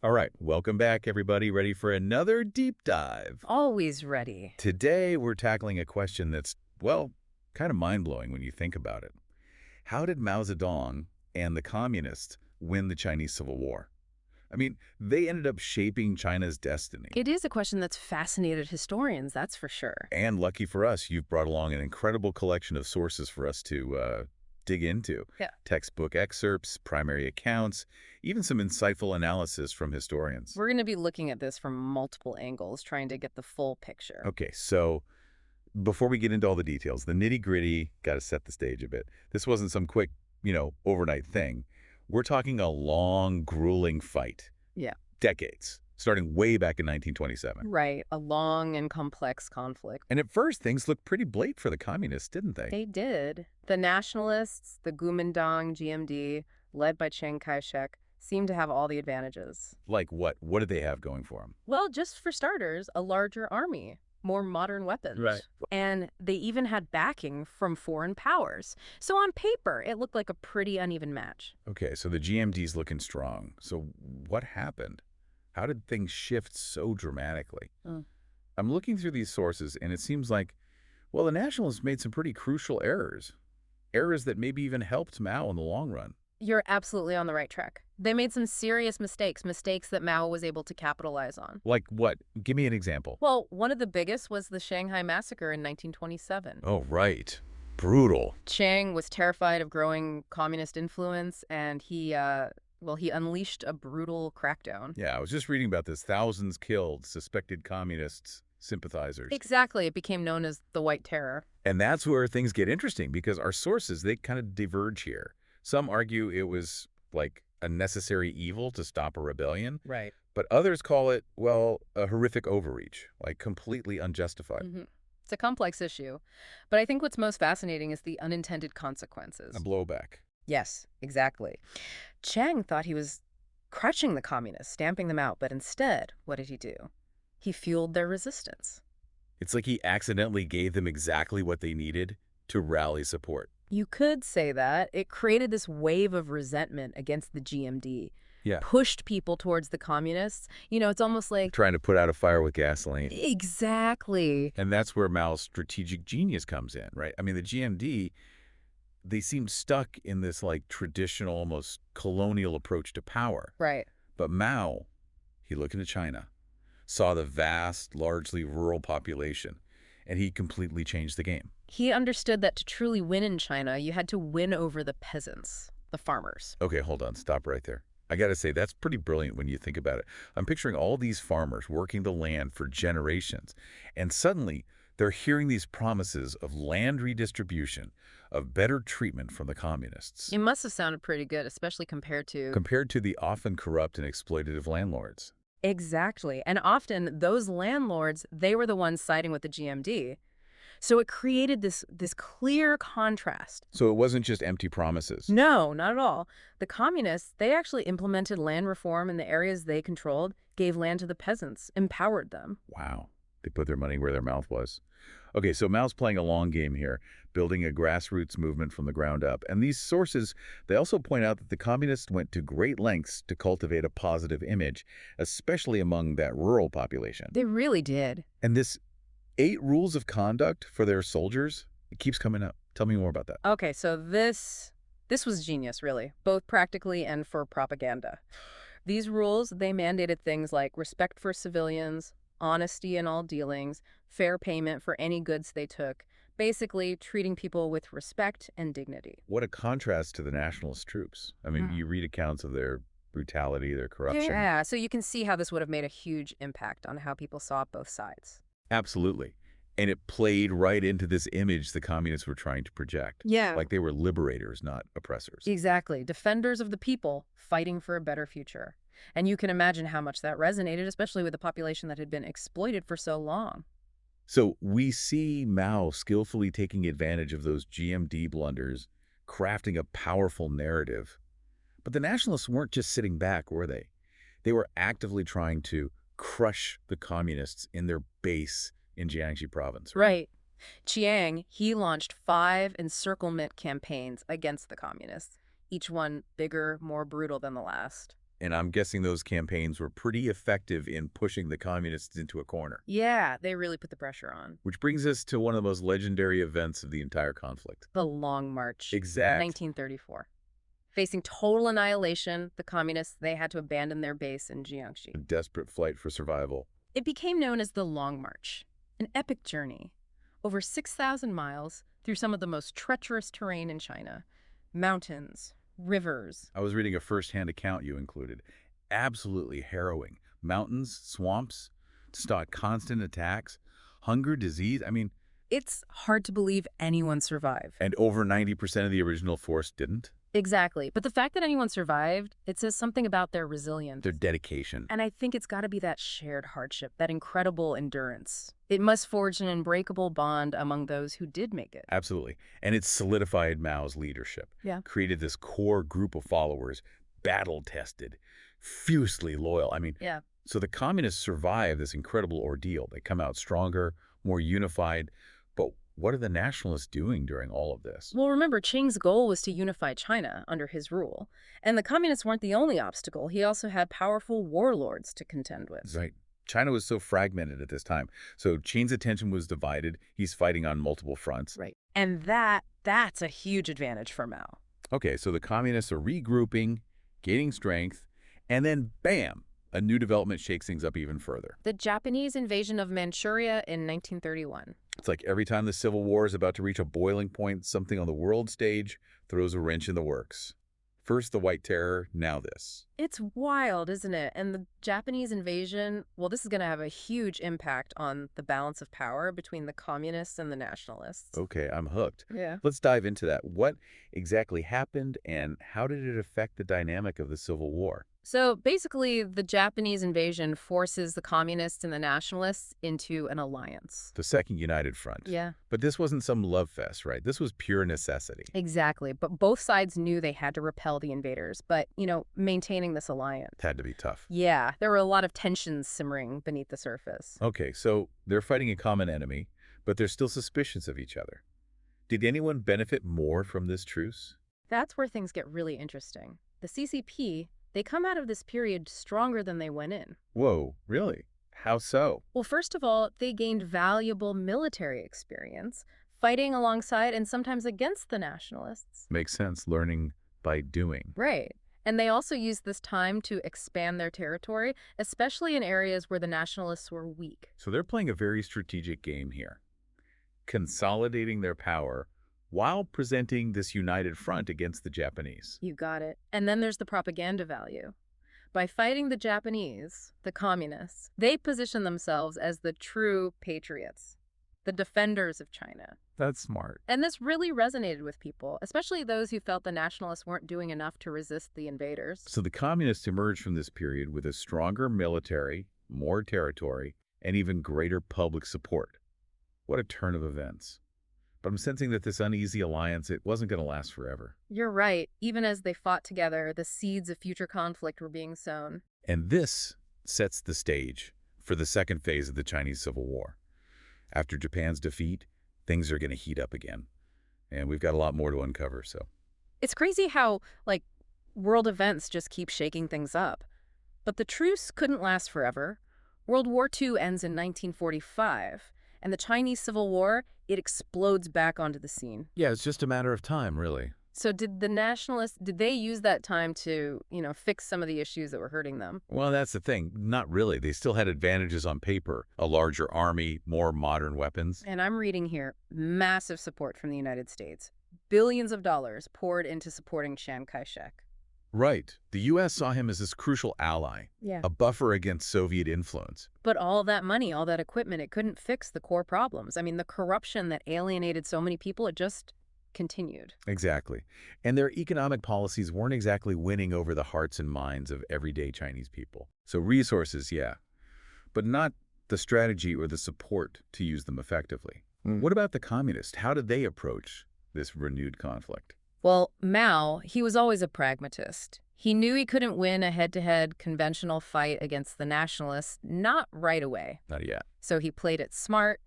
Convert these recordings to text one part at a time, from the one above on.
All right, welcome back, everybody. Ready for another deep dive? Always ready. Today, we're tackling a question that's, well, kind of mind-blowing when you think about it. How did Mao Zedong and the communists win the Chinese Civil War? I mean, they ended up shaping China's destiny. It is a question that's fascinated historians, that's for sure. And lucky for us, you've brought along an incredible collection of sources for us to dig into. Yeah. Textbook excerpts, primary accounts, even some insightful analysis from historians. We're going to be looking at this from multiple angles, trying to get the full picture. Okay, so before we get into all the details, the nitty-gritty, got to set the stage a bit. This wasn't some quick, overnight thing. We're talking a long, grueling fight. Yeah. Decades, starting way back in 1927. Right. A long and complex conflict. And at first, things looked pretty bleak for the communists, didn't they? They did. The nationalists, the Kuomintang GMD, led by Chiang Kai-shek, seemed to have all the advantages. Like what? What did they have going for them? Well, just for starters, a larger army, more modern weapons. Right. And they even had backing from foreign powers. So on paper, it looked like a pretty uneven match. Okay, so the GMD's looking strong. So what happened? How did things shift so dramatically? Mm. I'm looking through these sources, and it seems like, well, the nationalists made some pretty crucial errors. Errors that maybe even helped Mao in the long run. You're absolutely on the right track. They made some serious mistakes that Mao was able to capitalize on. Like what? Give me an example. Well, one of the biggest was the Shanghai Massacre in 1927. Oh, right. Brutal. Chiang was terrified of growing communist influence, and he unleashed a brutal crackdown. Yeah, I was just reading about this. Thousands killed, suspected communists, sympathizers. Exactly. It became known as the White Terror. And that's where things get interesting because our sources, they kind of diverge here. Some argue it was like a necessary evil to stop a rebellion, Right. but others call it, well, a horrific overreach, like completely unjustified. It's a complex issue. But I think what's most fascinating is the unintended consequences. A blowback. Yes, exactly. Chiang thought he was crushing the communists, stamping them out, but instead, what did he do? He fueled their resistance. It's like he accidentally gave them exactly what they needed to rally support. You could say that. It created this wave of resentment against the GMD, Yeah. pushed people towards the communists. It's almost like... Trying to put out a fire with gasoline. Exactly. And that's where Mao's strategic genius comes in, right? I mean, the GMD, they seemed stuck in this like traditional, almost colonial approach to power. Right. But Mao, he looked into China, saw the vast, largely rural population, and he completely changed the game. He understood that to truly win in China, you had to win over the peasants, the farmers. Okay, hold on. Stop right there. I got to say, that's pretty brilliant when you think about it. I'm picturing all these farmers working the land for generations, and suddenly they're hearing these promises of land redistribution, of better treatment from the communists, It must have sounded pretty good, especially compared to... compared to the often corrupt and exploitative landlords. Exactly. And often those landlords, they were the ones siding with the GMD. So it created this clear contrast. So it wasn't just empty promises. No, not at all. The communists, they actually implemented land reform in the areas they controlled, gave land to the peasants, empowered them. Wow. They put their money where their mouth was. Okay, so Mao's playing a long game here, building a grassroots movement from the ground up. And these sources, they also point out that the communists went to great lengths to cultivate a positive image, especially among that rural population. They really did. And this 8 rules of conduct for their soldiers, it keeps coming up. Tell me more about that. Okay, so this was genius, really, both practically and for propaganda. These rules, they mandated things like respect for civilians, honesty in all dealings, fair payment for any goods they took, basically treating people with respect and dignity. What a contrast to the nationalist troops. I mean, Mm. you read accounts of their brutality, their corruption. Yeah, so you can see how this would have made a huge impact on how people saw both sides. Absolutely. And it played right into this image the communists were trying to project. Yeah. Like they were liberators, not oppressors. Exactly. Defenders of the people fighting for a better future. And you can imagine how much that resonated, especially with the population that had been exploited for so long. So we see Mao skillfully taking advantage of those GMD blunders, crafting a powerful narrative. But the nationalists weren't just sitting back, were they? They were actively trying to crush the communists in their base in Jiangxi province. Right. Chiang, he launched 5 encirclement campaigns against the communists, each one bigger, more brutal than the last. And I'm guessing those campaigns were pretty effective in pushing the communists into a corner. Yeah, they really put the pressure on. Which brings us to one of the most legendary events of the entire conflict. The Long March, Exact. 1934. Facing total annihilation, the communists, they had to abandon their base in Jiangxi. A desperate flight for survival. It became known as the Long March, an epic journey, over 6,000 miles through some of the most treacherous terrain in China. Mountains, rivers. I was reading a first-hand account you included. Absolutely harrowing. Mountains, swamps, just constant attacks, hunger, disease. I mean, It's hard to believe anyone survived. and over 90% of the original force didn't. Exactly. But the fact that anyone survived, it says something about their resilience. Their dedication. And I think it's got to be that shared hardship, that incredible endurance. It must forge an unbreakable bond among those who did make it. Absolutely. And it solidified Mao's leadership. Yeah. Created this core group of followers, battle-tested, fiercely loyal. I mean, Yeah. so the communists survive this incredible ordeal. They come out stronger, more unified. But what are the nationalists doing during all of this? Well, remember, Qing's goal was to unify China under his rule. And the communists weren't the only obstacle. He also had powerful warlords to contend with. Right. China was so fragmented at this time. So Qing's attention was divided. He's fighting on multiple fronts. Right. And that's a huge advantage for Mao. Okay, so the communists are regrouping, gaining strength, and then bam, a new development shakes things up even further. The Japanese invasion of Manchuria in 1931. It's like every time the Civil War is about to reach a boiling point, something on the world stage throws a wrench in the works. First the White Terror, now this. It's wild, isn't it? And the Japanese invasion, well, this is going to have a huge impact on the balance of power between the communists and the nationalists. Okay, I'm hooked. Yeah. Let's dive into that. What exactly happened and how did it affect the dynamic of the Civil War? So basically, the Japanese invasion forces the communists and the nationalists into an alliance. The Second United Front. Yeah. But this wasn't some love fest, right? This was pure necessity. Exactly. But both sides knew they had to repel the invaders. But, maintaining this alliance. It had to be tough. Yeah, there were a lot of tensions simmering beneath the surface. Okay, so they're fighting a common enemy, but they're still suspicious of each other. Did anyone benefit more from this truce? That's where things get really interesting. The CCP, they come out of this period stronger than they went in. Whoa, really? How so? Well, first of all, they gained valuable military experience, fighting alongside and sometimes against the nationalists. Makes sense, learning by doing. Right. And they also used this time to expand their territory, especially in areas where the nationalists were weak. So they're playing a very strategic game here, consolidating their power while presenting this united front against the Japanese. You got it. And then there's the propaganda value. By fighting the Japanese, the communists, they position themselves as the true patriots, the defenders of China. That's smart. And this really resonated with people, especially those who felt the nationalists weren't doing enough to resist the invaders. So the communists emerged from this period with a stronger military, more territory, and even greater public support. What a turn of events. But I'm sensing that this uneasy alliance, it wasn't going to last forever. You're right. Even as they fought together, the seeds of future conflict were being sown. And this sets the stage for the second phase of the Chinese Civil War. After Japan's defeat, things are going to heat up again. And we've got a lot more to uncover, so. It's crazy how, world events just keep shaking things up. But the truce couldn't last forever. World War II ends in 1945, and the Chinese Civil War, it explodes back onto the scene. Yeah, it's just a matter of time, really. So did the nationalists, did they use that time to, fix some of the issues that were hurting them? Well, that's the thing. Not really. They still had advantages on paper. A larger army, more modern weapons. And I'm reading here, massive support from the United States. Billions of dollars poured into supporting Chiang Kai-shek. Right. The U.S. saw him as this crucial ally, Yeah. a buffer against Soviet influence. But all that money, all that equipment, it couldn't fix the core problems. I mean, the corruption that alienated so many people, it just continued. Exactly. And their economic policies weren't exactly winning over the hearts and minds of everyday Chinese people. So resources, yeah, but not the strategy or the support to use them effectively. What about the communists? How did they approach this renewed conflict? Well, Mao, he was always a pragmatist. He knew he couldn't win a head-to-head conventional fight against the nationalists, not right away. Not yet. So he played it smart,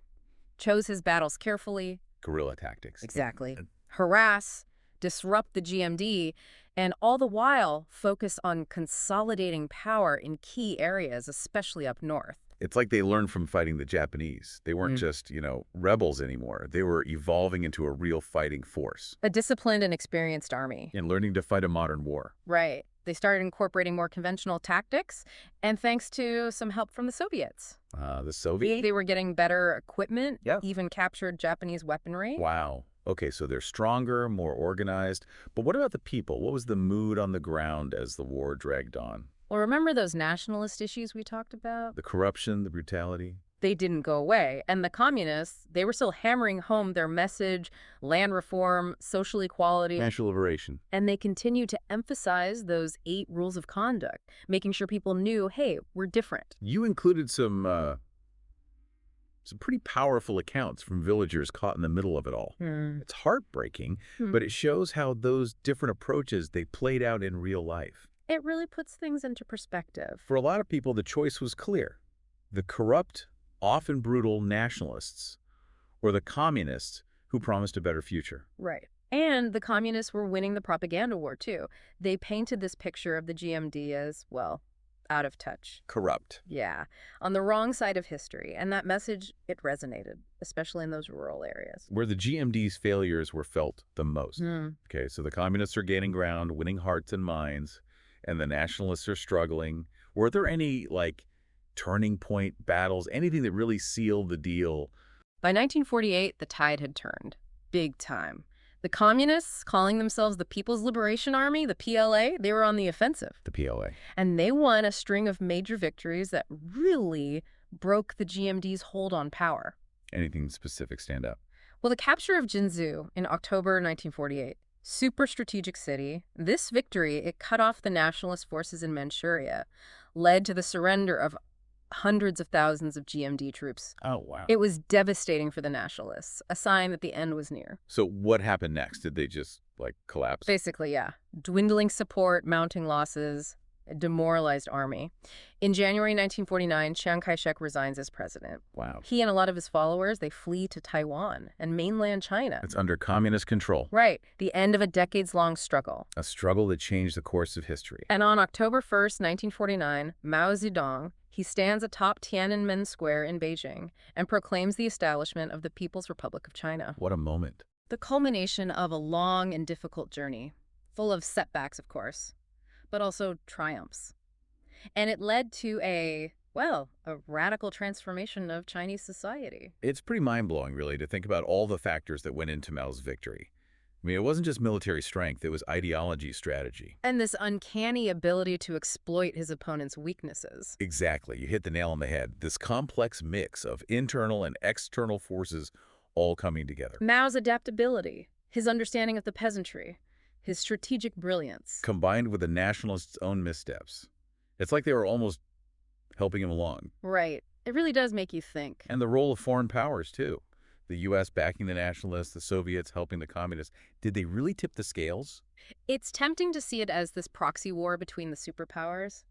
chose his battles carefully. Guerrilla tactics. Exactly. Harass, disrupt the GMD, and all the while focus on consolidating power in key areas, especially up north. It's like they learned from fighting the Japanese. They weren't Mm. just, rebels anymore. They were evolving into a real fighting force A disciplined and experienced army. and learning to fight a modern war. Right. They started incorporating more conventional tactics, and thanks to some help from the Soviets. The Soviet? They were getting better equipment, Yeah. even captured Japanese weaponry. Wow. Okay, so they're stronger, more organized. But what about the people? What was the mood on the ground as the war dragged on? Well, remember those nationalist issues we talked about? The corruption, the brutality? They didn't go away. And the communists, they were still hammering home their message, land reform, social equality. National liberation. And they continue to emphasize those 8 rules of conduct, making sure people knew, hey, we're different. You included some pretty powerful accounts from villagers caught in the middle of it all. It's heartbreaking, but it shows how those different approaches, they played out in real life. It really puts things into perspective. For a lot of people, the choice was clear. The corrupt, often brutal nationalists, or the communists who promised a better future. Right. And the communists were winning the propaganda war, too. They painted this picture of the GMD as, well, out of touch. Corrupt. Yeah, on the wrong side of history. And that message, it resonated, especially in those rural areas. Where the GMD's failures were felt the most. Okay, so the communists are gaining ground, winning hearts and minds, and the nationalists are struggling. Were there any, turning point battles, anything that really sealed the deal? By 1948, the tide had turned. Big time. The communists, calling themselves the People's Liberation Army, the PLA, they were on the offensive. The PLA. And they won a string of major victories that really broke the GMD's hold on power. Anything specific stand out? Well, the capture of Jinzhou in October 1948, super strategic city. This victory, it cut off the nationalist forces in Manchuria, led to the surrender of hundreds of thousands of GMD troops. Oh, wow. It was devastating for the nationalists, a sign that the end was near. So what happened next? Did they just, collapse? Basically, yeah. Dwindling support, mounting losses, a demoralized army. In January 1949, Chiang Kai-shek resigns as president. Wow. He and a lot of his followers, they flee to Taiwan and mainland China. It's under communist control. Right. The end of a decades-long struggle. A struggle that changed the course of history. And on October 1st, 1949, Mao Zedong, he stands atop Tiananmen Square in Beijing and proclaims the establishment of the People's Republic of China. What a moment. The culmination of a long and difficult journey, full of setbacks, of course, but also triumphs. And it led to a radical transformation of Chinese society. It's pretty mind-blowing, really, to think about all the factors that went into Mao's victory. I mean, it wasn't just military strength, it was ideology, strategy. And this uncanny ability to exploit his opponent's weaknesses. Exactly. You hit the nail on the head. This complex mix of internal and external forces all coming together. Mao's adaptability, his understanding of the peasantry, his strategic brilliance. Combined with the nationalists' own missteps. It's like they were almost helping him along. Right. It really does make you think. And the role of foreign powers, too. The U.S. backing the nationalists, the Soviets helping the communists. Did they really tip the scales? It's tempting to see it as this proxy war between the superpowers.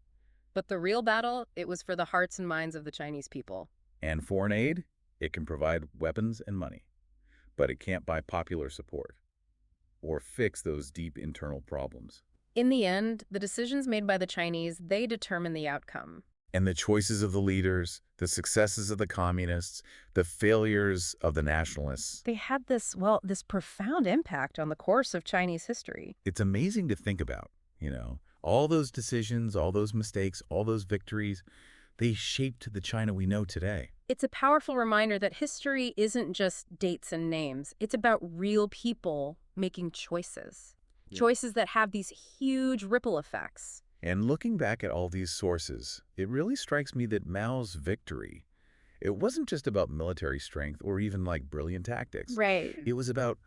But the real battle, it was for the hearts and minds of the Chinese people. And foreign aid? It can provide weapons and money. But it can't buy popular support or fix those deep internal problems. In the end, the decisions made by the Chinese, they determine the outcome. And the choices of the leaders, the successes of the communists, the failures of the nationalists. They had this profound impact on the course of Chinese history. It's amazing to think about, all those decisions, all those mistakes, all those victories, they shaped the China we know today. It's a powerful reminder that history isn't just dates and names. It's about real people making choices. Yeah. Choices that have these huge ripple effects. And looking back at all these sources, it really strikes me that Mao's victory, it wasn't just about military strength or even brilliant tactics. Right. It was about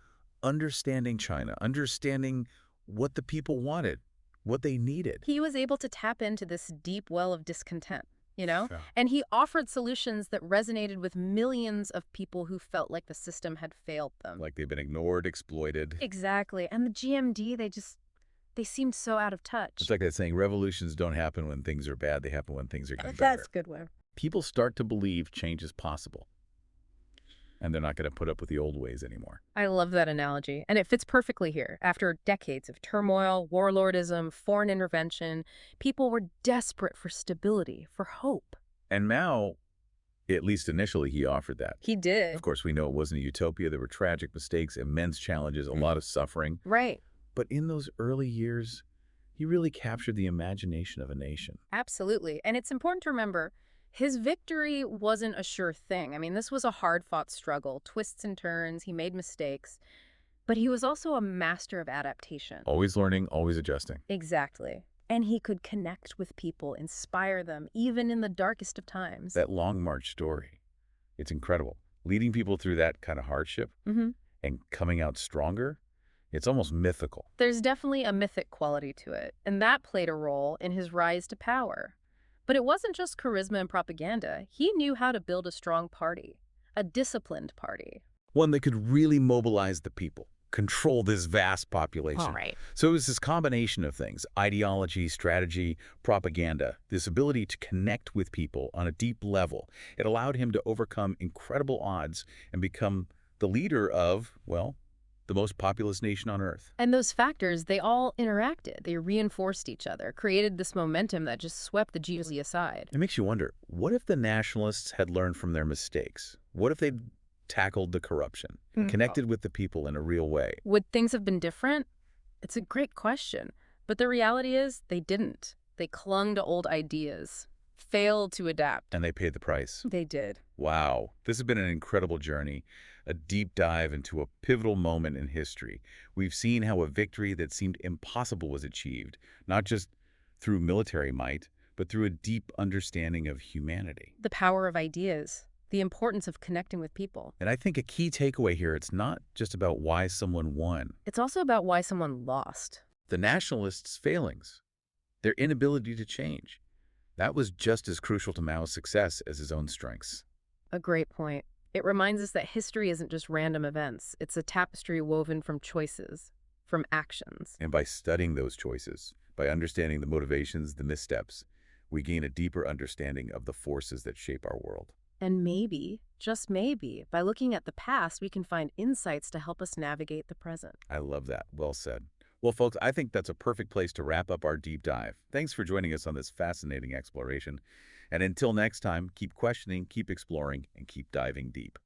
understanding China, understanding what the people wanted, what they needed. He was able to tap into this deep well of discontent, Yeah. And he offered solutions that resonated with millions of people who felt like the system had failed them. Like they've been ignored, exploited. Exactly. And the GMD, they seemed so out of touch. It's like that saying, revolutions don't happen when things are bad, they happen when things are getting better. That's a good one. People start to believe change is possible. and they're not going to put up with the old ways anymore. I love that analogy, and it fits perfectly here. After decades of turmoil, warlordism, foreign intervention, people were desperate for stability, for hope. And Mao, at least initially, he offered that. He did. Of course, we know it wasn't a utopia. There were tragic mistakes, immense challenges, a lot of suffering. Right. But in those early years, he really captured the imagination of a nation. Absolutely. And it's important to remember his victory wasn't a sure thing. I mean, this was a hard-fought struggle, twists and turns, he made mistakes, but he was also a master of adaptation. Always learning, always adjusting. Exactly. And he could connect with people, inspire them, even in the darkest of times. That Long March story, it's incredible. Leading people through that kind of hardship and coming out stronger, it's almost mythical. There's definitely a mythic quality to it, and that played a role in his rise to power. But it wasn't just charisma and propaganda. He knew how to build a strong party, a disciplined party. One that could really mobilize the people, control this vast population. All right. So it was this combination of things: ideology, strategy, propaganda, this ability to connect with people on a deep level. It allowed him to overcome incredible odds and become the leader of, well, the most populous nation on Earth. And those factors, they all interacted. They reinforced each other, created this momentum that just swept the GOC aside. It makes you wonder, what if the nationalists had learned from their mistakes? What if they'd tackled the corruption, connected with the people in a real way? Would things have been different? It's a great question. But the reality is they didn't. They clung to old ideas, failed to adapt. And they paid the price. They did. Wow, this has been an incredible journey, a deep dive into a pivotal moment in history. We've seen how a victory that seemed impossible was achieved, not just through military might, but through a deep understanding of humanity. The power of ideas, the importance of connecting with people. And I think a key takeaway here, it's not just about why someone won. It's also about why someone lost. The nationalists' failings, their inability to change. That was just as crucial to Mao's success as his own strengths. A great point. It reminds us that history isn't just random events. It's a tapestry woven from choices, from actions. And by studying those choices, by understanding the motivations, the missteps, we gain a deeper understanding of the forces that shape our world. And maybe, just maybe, by looking at the past, we can find insights to help us navigate the present. I love that. Well said. Well, folks, I think that's a perfect place to wrap up our deep dive. Thanks for joining us on this fascinating exploration. And until next time, keep questioning, keep exploring, and keep diving deep.